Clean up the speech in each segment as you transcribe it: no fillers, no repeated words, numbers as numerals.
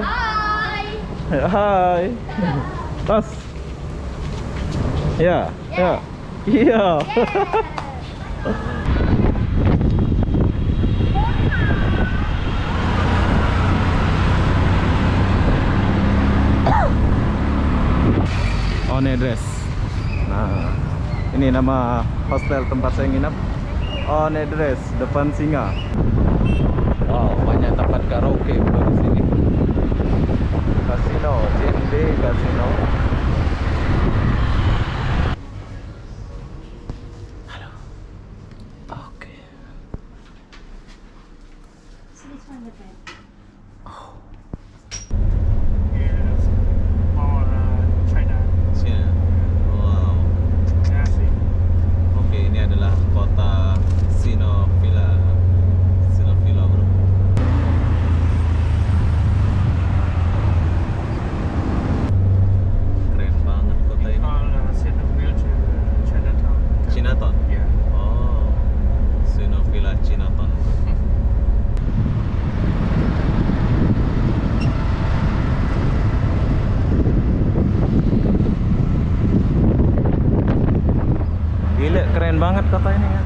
Hai. Hai. Tas. Ya, ya. Iya. Onedres. Nah, ini nama hostel tempat saya nginap. Onedres, depan Singa. Wow, banyak tempat karaoke bro di sini. Kasino, JND Kasino. Halo. Oke. So this one the bed. Yes, more China. China. Wow. Nasi. Oke, ini adalah kota Sinovilla. Sinovilla, bro. Keren banget kota ini. Call Cinnamon to Chinatown. Chinatown. Yeah. Oh, Sinovilla Chinatown. Gila, keren banget kota ini ya.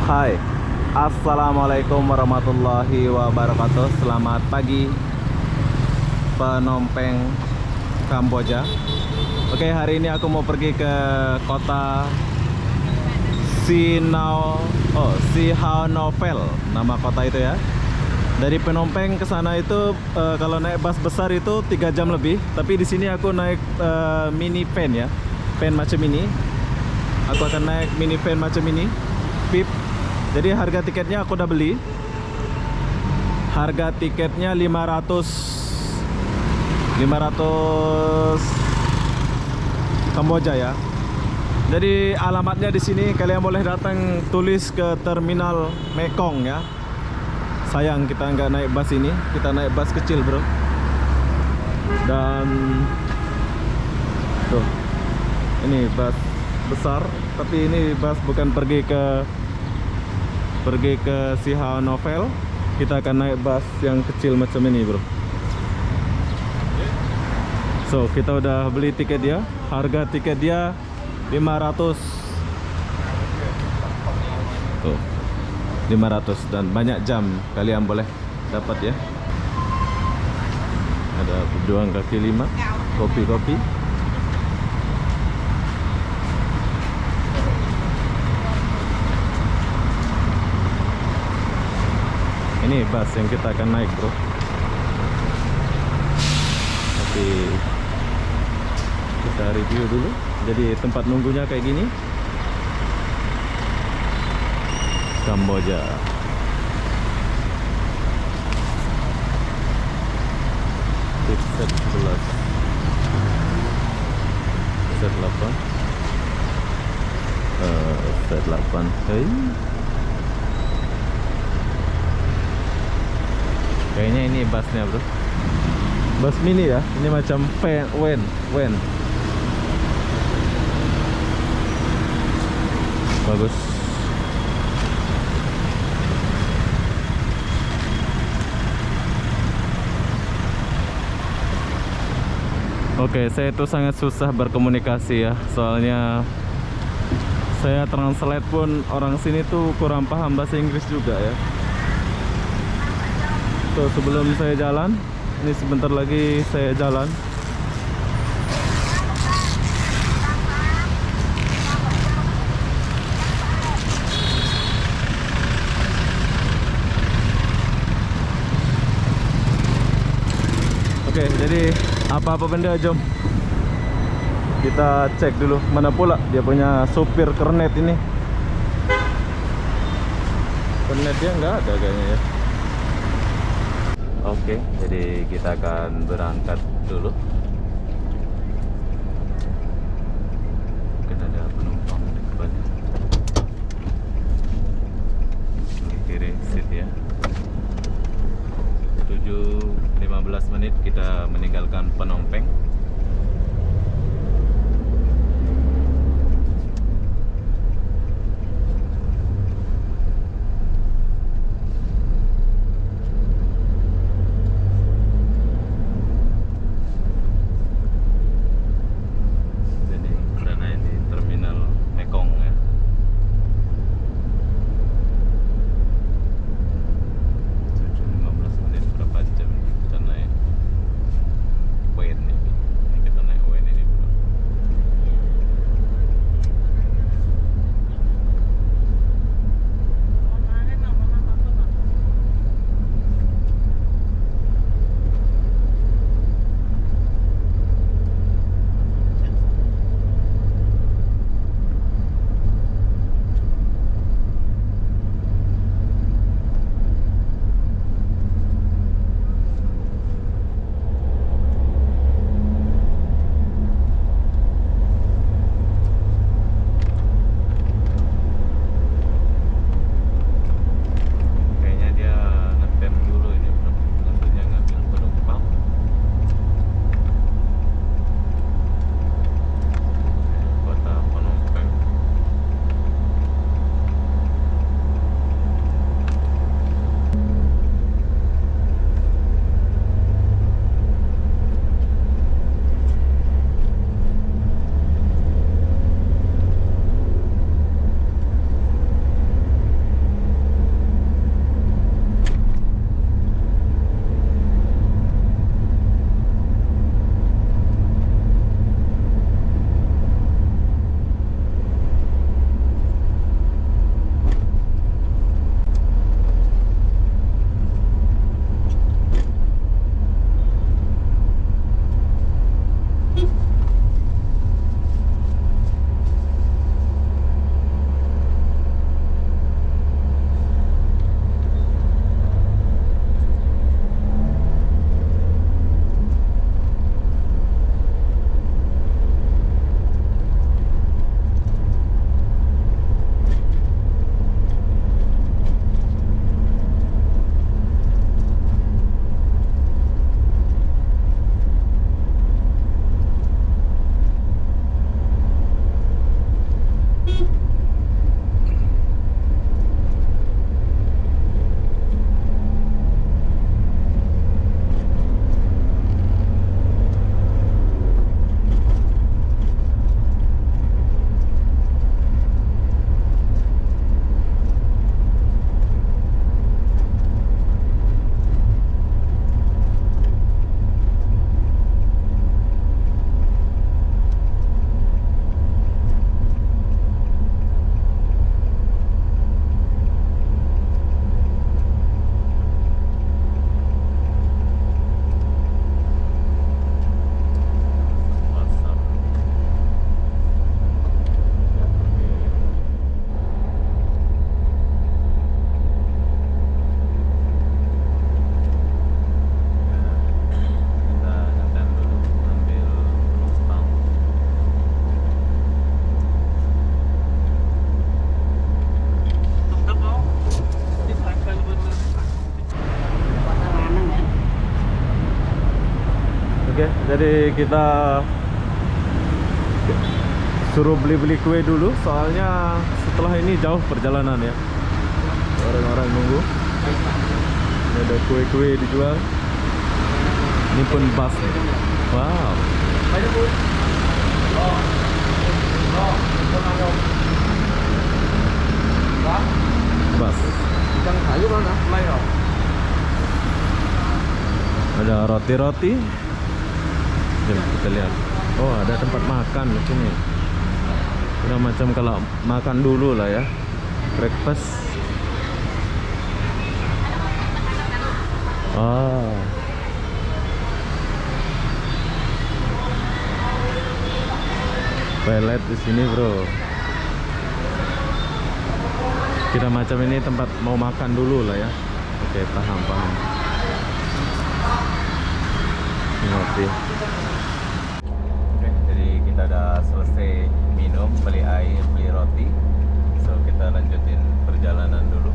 Hai, assalamualaikum warahmatullahi wabarakatuh. Selamat pagi Phnom Penh, Kamboja. Oke, hari ini aku mau pergi ke kota Sihanoukville, nama kota itu ya. Dari Phnom Penh ke sana itu kalau naik bus besar itu 3 jam lebih. Tapi di sini aku naik mini van ya, van macam ini. Aku akan naik mini van macam ini, VIP. Jadi harga tiketnya aku udah beli. Harga tiketnya 500 Kamboja ya. Jadi alamatnya di sini, kalian boleh datang tulis ke terminal Mekong ya. Sayang kita nggak naik bus ini, kita naik bus kecil bro. Dan tuh, ini bus besar, tapi ini bus bukan pergi ke Sihanoukville. Kita akan naik bus yang kecil macam ini bro. So kita udah beli tiket dia. Harga tiket dia 500. Tuh 500 dan banyak jam kalian boleh dapat ya. Ada pejuang kaki 5, kopi-kopi. Ini bus yang kita akan naik bro. Tapi kita review dulu. Jadi tempat nunggunya kayak gini. Kamboja. Set 11, set 8, set 8. Hey. Kayaknya ini busnya bro. Bus mini ya. Ini macam van. Bagus. Oke, saya itu sangat susah berkomunikasi ya. Soalnya saya translate pun orang sini tuh kurang paham bahasa Inggris juga ya. Tuh sebelum saya jalan, ini sebentar lagi saya jalan. Oke, jadi apa-apa benda jom kita cek dulu. Mana pula dia punya supir kernet ini. Kernet dia nggak ada kayaknya ya. Oke, jadi kita akan berangkat dulu. Mungkin ada penumpang di depannya. Kiri seat ya. 7:15 menit kita meninggalkan Phnom Penh. Jadi kita suruh beli-beli kue dulu, soalnya setelah ini jauh perjalanan ya. Orang-orang nunggu. Ini ada kue-kue dijual. Ini pun bus nih. Wow. Bus. Ada roti-roti. Jom kita lihat. Oh, ada tempat makan di sini. Udah macam kalau makan dulu lah ya. Breakfast. Oh. Toilet di sini, bro. Kita macam ini tempat mau makan dulu lah ya. Oke, paham. Ngerti. Oke, jadi kita udah selesai minum, beli air, beli roti. So kita lanjutin perjalanan dulu.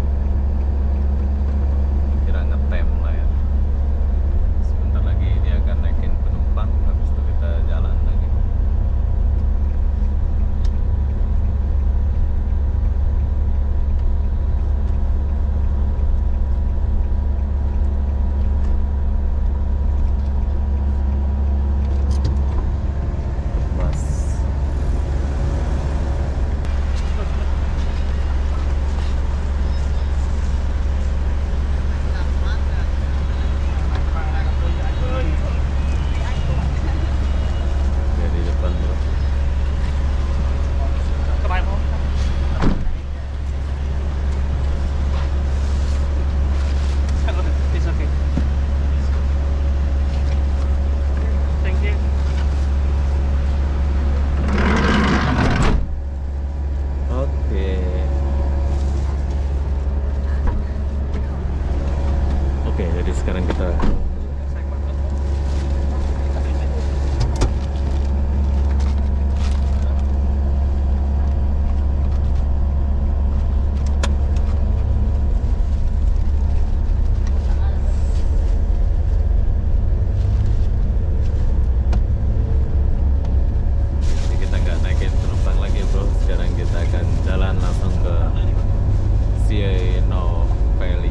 Kira ngetem lah ya. Sebentar lagi dia akan naikin penumpang, habis itu kita jalan lagi. It's okay. Thank you. Oke, jadi sekarang kita nggak naikin penumpang lagi, bro. Sekarang kita akan jalan langsung ke Sino Valley.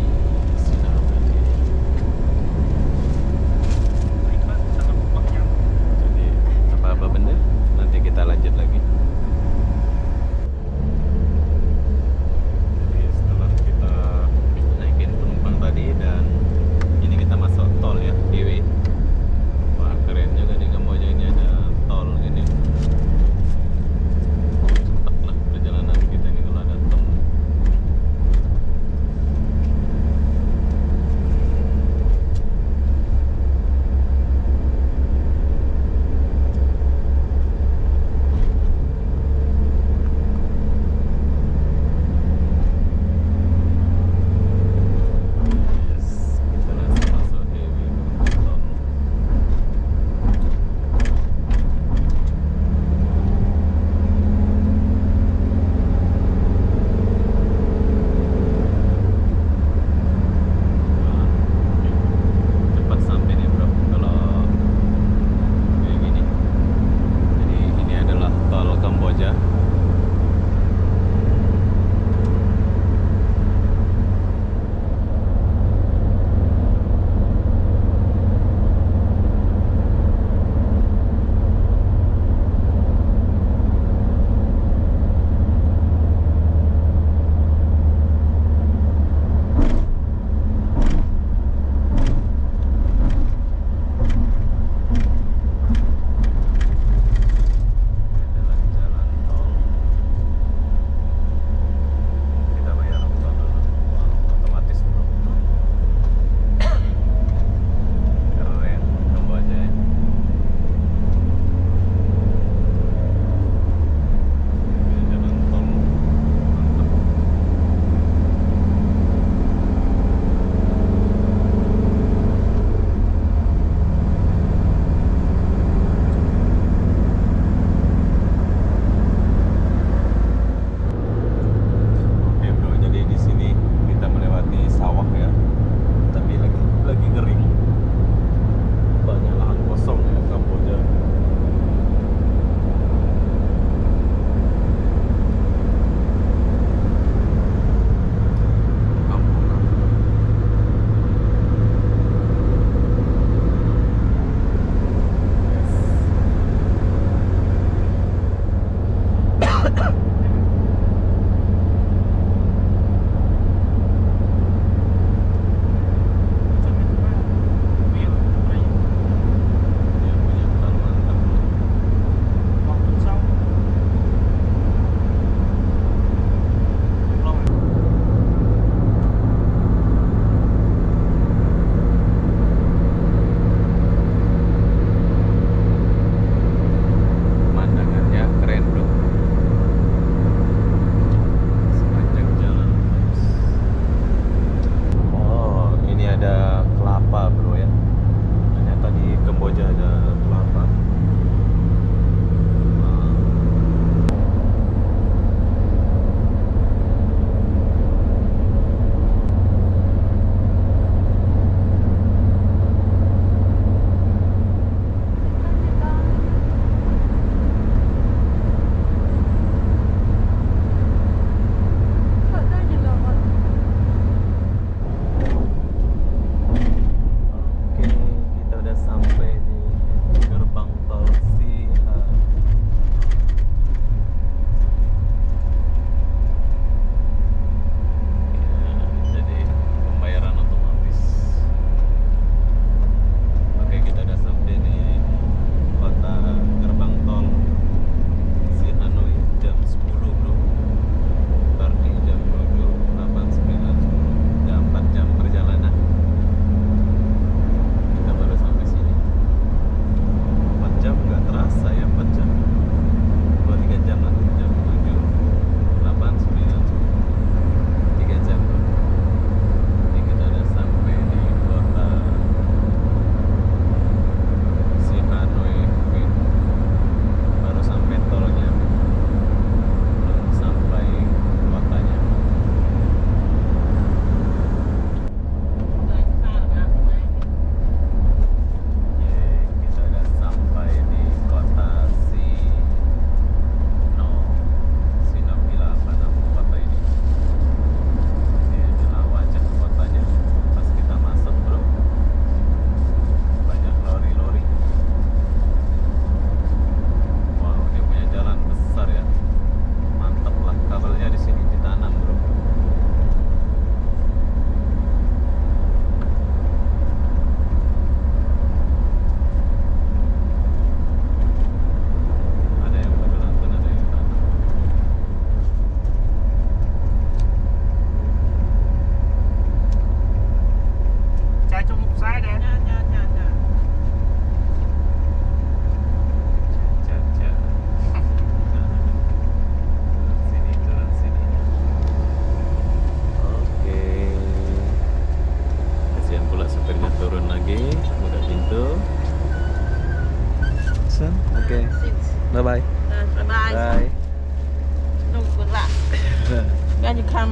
thăm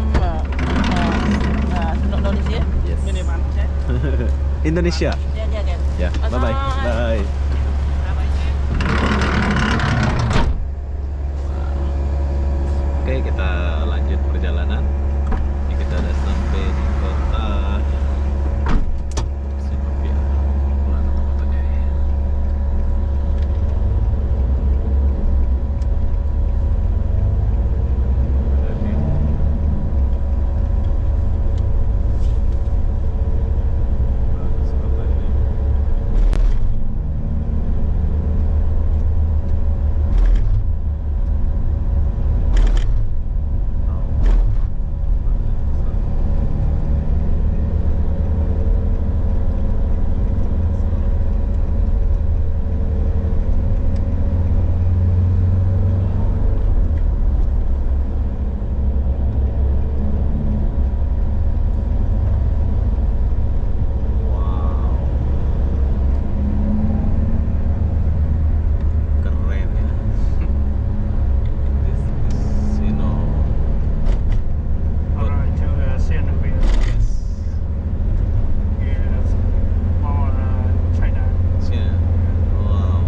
Indonesia. Yes. Ini mana sih? Indonesia. Dạ dạ kìa. Ya, bye bye. Bye. Oke, kita lanjut perjalanan. Ini kita udah sampai di kota Sinovia. Pulang ke kotanya ini. Bagus kota ini. Wow, keren ya. This is Alright, to Sihanoukville. yes. Yes. More China. Yeah. Wow.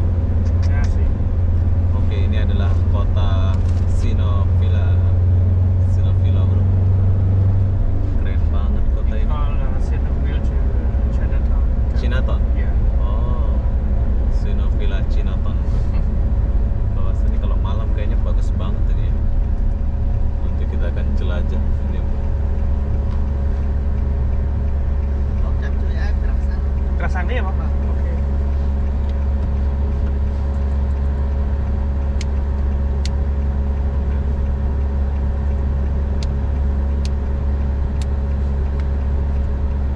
Yeah, see. Oke, ini adalah kota Sinovilla. Sinovilla, bro. Keren banget kota ini. Call Sihanoukville to Chinatown. Chinatown. Yeah. Oh, Sinovilla Chinatown. Bawah sini kalau malam kayaknya bagus banget ini ya. Nanti kita akan jelajah ini. Một trăm rưỡi ai đặc sản. Kerasaan dia apa? Oke.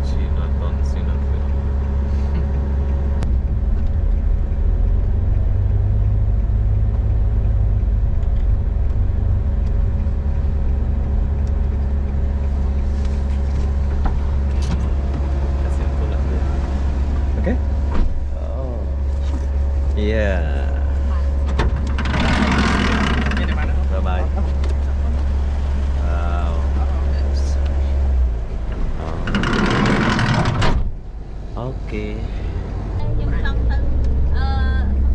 Chinatown, Sinovilla. Kasihan pula dia. Oke? Oh. Iya. Ini mana? Bye bye. Wow. Oh. Oke. Nhưng trong tư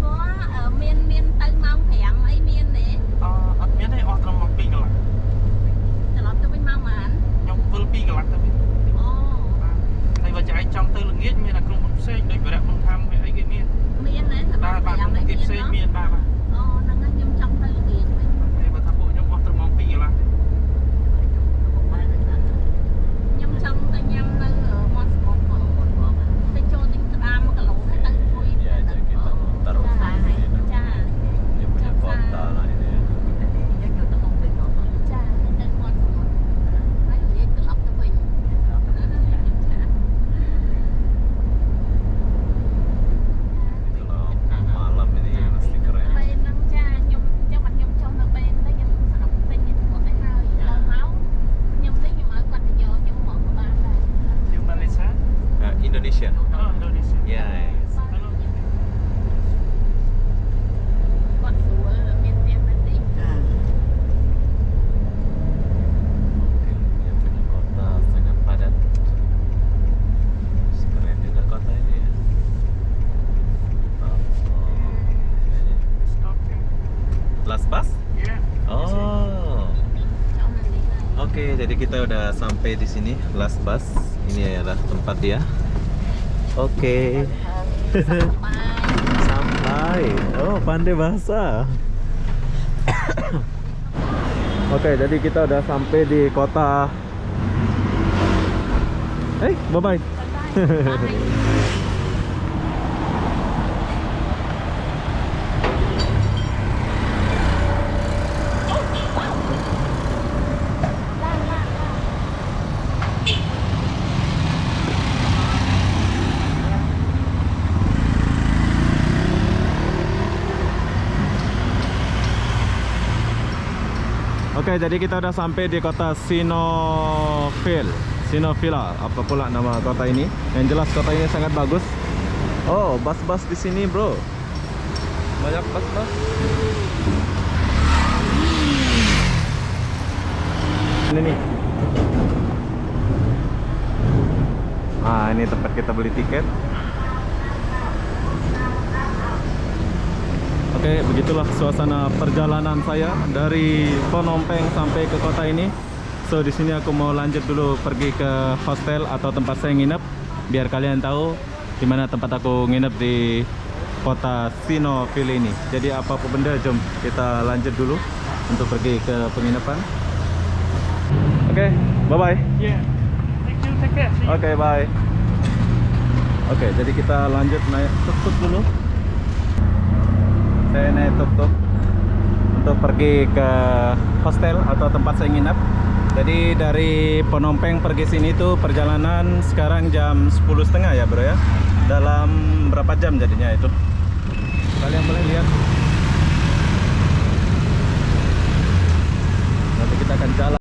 có miên miên tư mong hẹn ấy miên nè. អត់មានទេអស់ត្រឹមមក2កន្លះ Trở lọt cho bên mong mà anh. ខ្ញុំវិល2កន្លះទៅវិញ Ồ, ហើយបើចែកចង់ទៅល្ងាចមានតែក្រុមហ៊ុនផ្សេងដូចវរៈមិនថាវាអីគេមាន miên nè, là បាទ bạn បាទ hẹn ក្រុម ấy គេ miên ផ្សេង đó. មានបាទបាទ Ồ, nó ngay nhưng trong tư là kiện. ហើយបើថាពួកខ្ញុំអស់ត្រឹមមក2កន្លះទេ Nhưng trong tay nhâm tư ở Mont Sport Tôi cho tính ra một cái lỗ cái tư thôi. Ya, jadi kita taruh Cha, di sini. cha, Dia punya kota lah ini ya. Chắc chưa tới một tiếng nữa. cha, tư Mont Sport. Đấy, vậy tôi lọc cho mình. Kalau malam ini pasti keren. Bên năng cha nhung cho mình nhung trong là bên đấy nhung sẽ đọc tin như của cái hơi lâu máu nhung thấy nhung ở quanh giờ nhung mở của bạn là ជាម៉ាឡេស៊ី Indonesia. អូឥណ្ឌូនេស៊ី Yes. con sủa miền tiền bên tí À. Dia punya kota sangat padat. Keren juga kota ini ya. Oh, ini. stop here Last bus? yeah Oh. trong là gì này Oke, jadi kita udah sampai di sini, last bus. Ini adalah tempat dia. Oke. Bye. Sampai. Oh, pandai bahasa. Oke, jadi kita udah sampai di kota. Bye bye. Bye. Oke, jadi kita udah sampai di kota Sinovilla, apa pula nama kota ini? Yang jelas kota ini sangat bagus. Oh, bus-bus di sini, bro. Banyak bus-bus. Ini nih. Nah, ini tempat kita beli tiket. Oke, begitulah suasana perjalanan saya dari Phnom Penh sampai ke kota ini. So, di sini aku mau lanjut dulu pergi ke hostel atau tempat saya nginep, biar kalian tahu di mana tempat aku nginep di kota Sihanoukville ini. Jadi apa benda, jom kita lanjut dulu untuk pergi ke penginapan. Oke, bye-bye. Yeah. Thank you, take care. See you. Oke, bye. Oke, jadi kita lanjut naik tuk-tuk dulu. Saya naik tuk-tuk untuk pergi ke hostel atau tempat saya nginap. Jadi dari Phnom Penh pergi sini tuh perjalanan sekarang jam 10.30 ya bro ya. Dalam berapa jam jadinya itu? Kalian boleh lihat. Nanti kita akan jalan.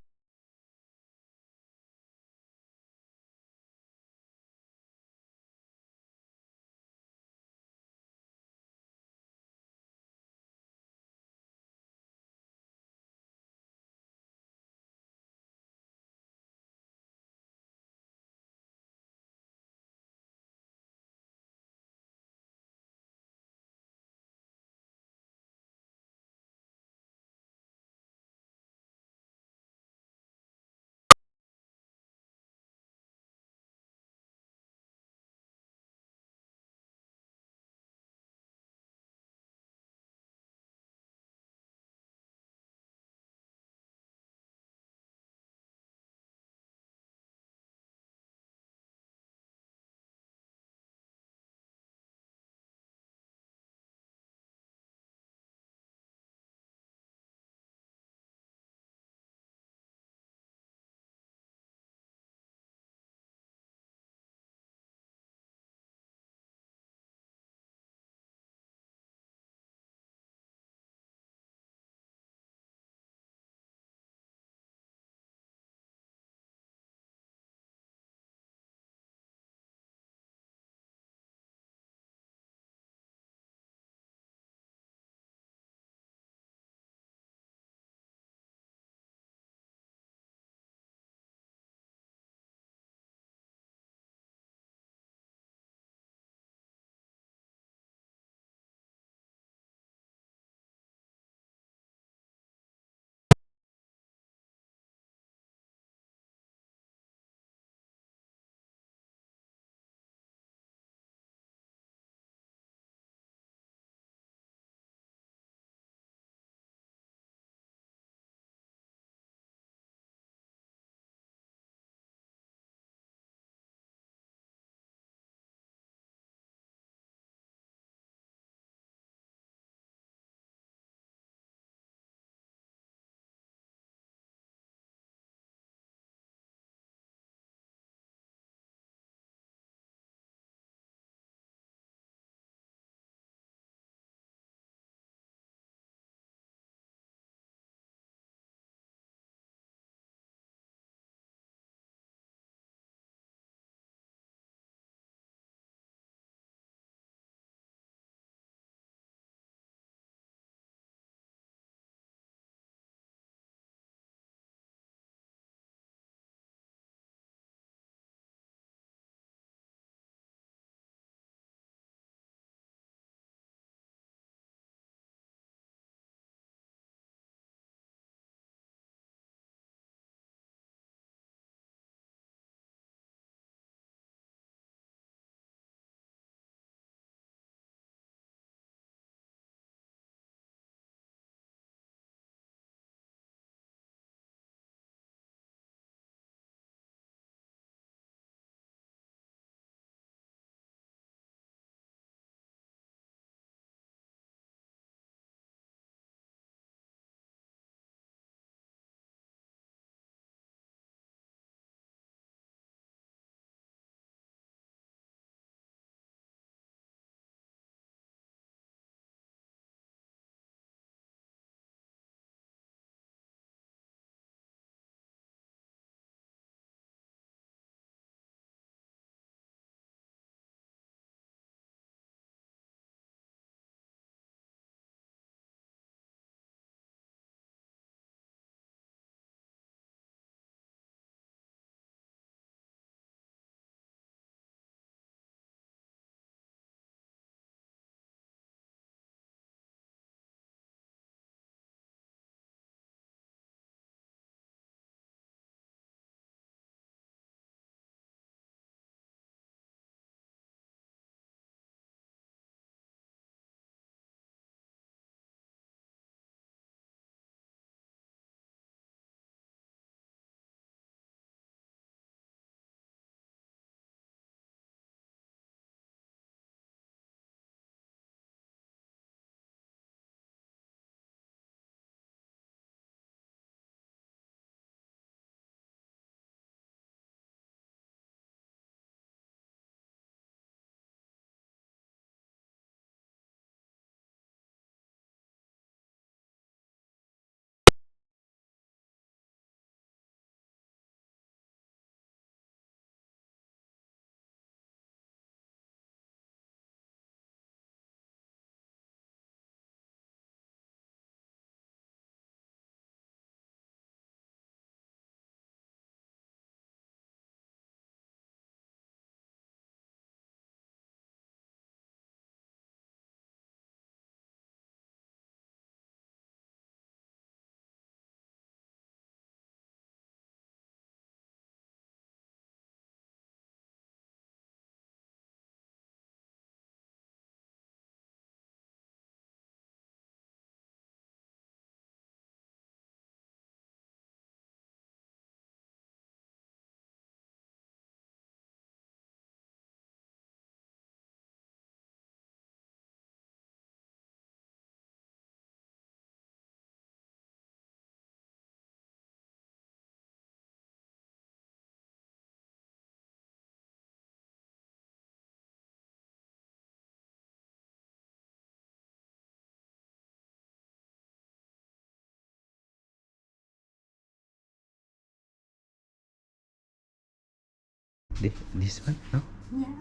This one? No? Yeah,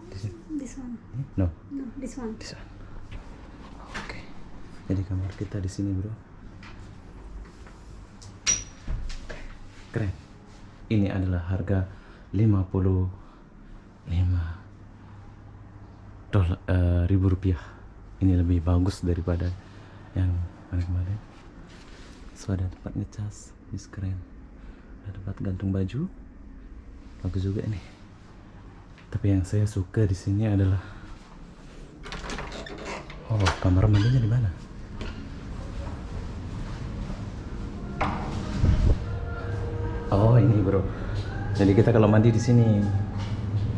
this one. No. No, this one. This one. Oke. Jadi kamar kita di sini, bro. Keren. Ini adalah harga 55 ribu rupiah. Ini lebih bagus daripada yang kemarin. So ada tempat ngecas, ini keren. Ada tempat gantung baju, bagus juga ini. Tapi yang saya suka di sini adalah, oh, kamar mandinya di mana? Oh, ini bro. Jadi kita kalau mandi di sini.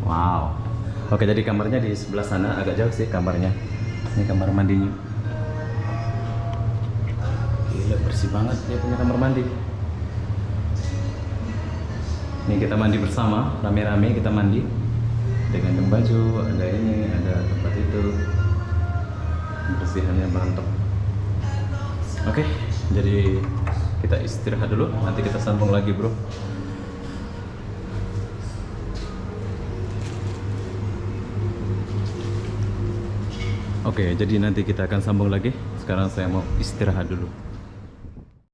Wow. Oke, jadi kamarnya di sebelah sana, agak jauh sih kamarnya. Ini kamar mandinya. Gila, bersih banget dia punya kamar mandi. Ini kita mandi bersama, rame-rame kita mandi. Ada gantung baju, ada ini, ada tempat itu. Bersihannya mantap. Oke, jadi kita istirahat dulu, nanti kita sambung lagi, bro. Oke, jadi nanti kita akan sambung lagi. Sekarang saya mau istirahat dulu.